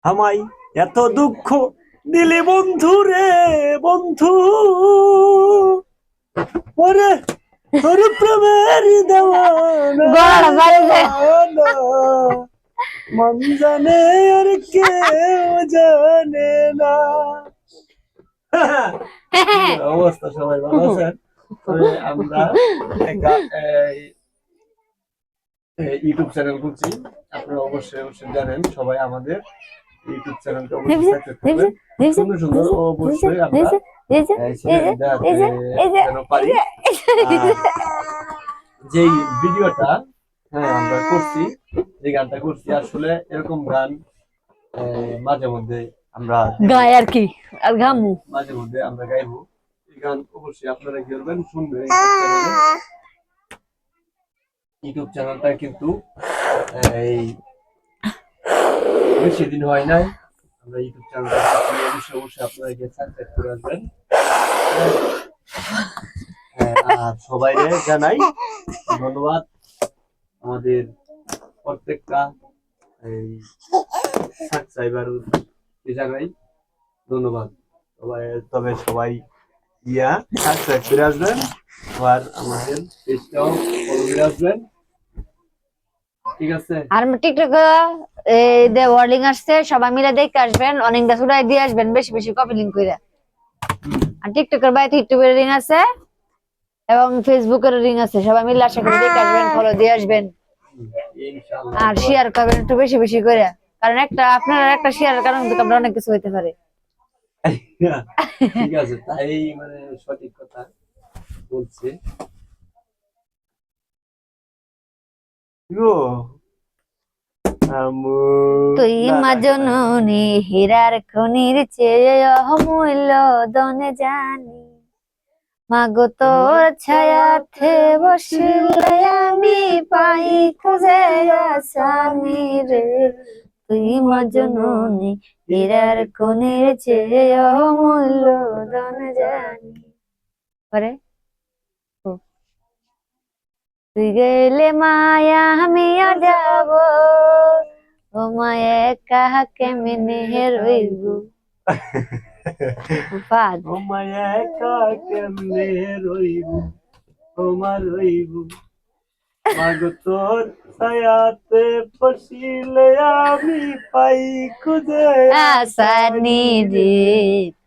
আমায় এত দুঃখ দিলি বন্ধু রে বন্ধু, ওরে তোর প্রেমের দেওয়ানা, মন জানে আর কেউ জানে না। অবস্থা সবাই ভালো আছেন? তবে আমরা একটা ইউটিউব চ্যানেল খুলছি, আপনারা অবশ্যই অবশ্যই জানেন সবাই আমাদের ইউটিউব চ্যানেলটা অবশ্যই সাবস্ক্রাইব করবেন। সুন্দর সুন্দর অবশ্যই আমরা যেন পারি। যে ভিডিওটা আমরা করছি, যে গানটা করছি, আসলে এরকম গান মাঝে মধ্যে আমরা গাই আর কি, আর গামু মাঝে মধ্যে আমরা গাইবো। এই গান অবশ্যই আপনারা কি করবেন, শুনবেন। ইউটিউব চ্যানেলটা কিন্তু এই বেশি দিন হয় নাই, আমরা ইউটিউব চ্যানেলটা অবশ্যই অবশ্যই আপনারা গিয়ে সাবস্ক্রাইব করে আসবেন। আর সবাই জানাই ধন্যবাদ, আমাদের প্রত্যেকটা এই সাবস্ক্রাইবার জানাই ধন্যবাদ সবাই। তবে সবাই ইয়া সাবস্ক্রাইব করে আসবেন, আর আমাদের পেজটাও ফলো করে আসবেন, ঠিক আছে? আর টিকটকে এই দে ওয়ার্ডিং আসছে, সবাই মিলে দেখে আসবেন, অনেকটা ছুটাই দিয়ে আসবেন, বেশি বেশি কপি লিংক কইরা। আর টিকটকের বাইরে ইউটিউবের লিংক আছে এবং ফেসবুকের লিংক আছে, সবাই মিলে আশা করে দেখে আসবেন, ফলো দিয়ে আসবেন। ইনশাআল্লাহ। আর শেয়ার করবেন একটু বেশি বেশি করে, কারণ একটা আপনার একটা শেয়ারের কারণে কিন্তু আমরা অনেক কিছু হইতে পারে। ঠিক আছে, তাই মানে সঠিক কথা বলছে। তুই মা জননী হীরার খনির চেয়ে অমূল্য ধনে জানি, মাগো তোর ছায়াতে বসিলে আমি পাই খুঁজে আসামি রে। তুই মা জননী হীরার খনির চেয়ে অমূল্য ধনে জানি। পরে তুই গেলে মায়া আমিও যাব, ও মায়া একা কেমনে রইব। ও মায়া একা কেমনে রইব, তোমার রইব, মাগো তোর ছায়াতে বসিলে আমি পাই খুঁজে আসানি রে।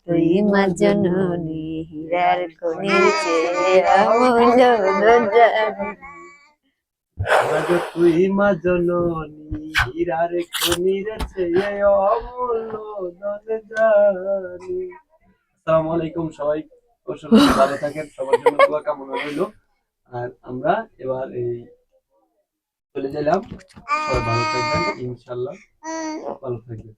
তুই মা জননী হীরার খনির চেয়ে অমূল্য ধনে জানি। মাগো তুই মা জননী হীরার খনির চেয়ে অমূল্য ধনে জানি। আসসালামু আলাইকুম, সবাই ভালো থাকেন, সবার জন্য দোয়া কামনা রইল। আর আমরা এবার এই চলে গেলাম, সবাই ভালো থাকবেন, ইনশাআল্লাহ ভালো থাকবেন।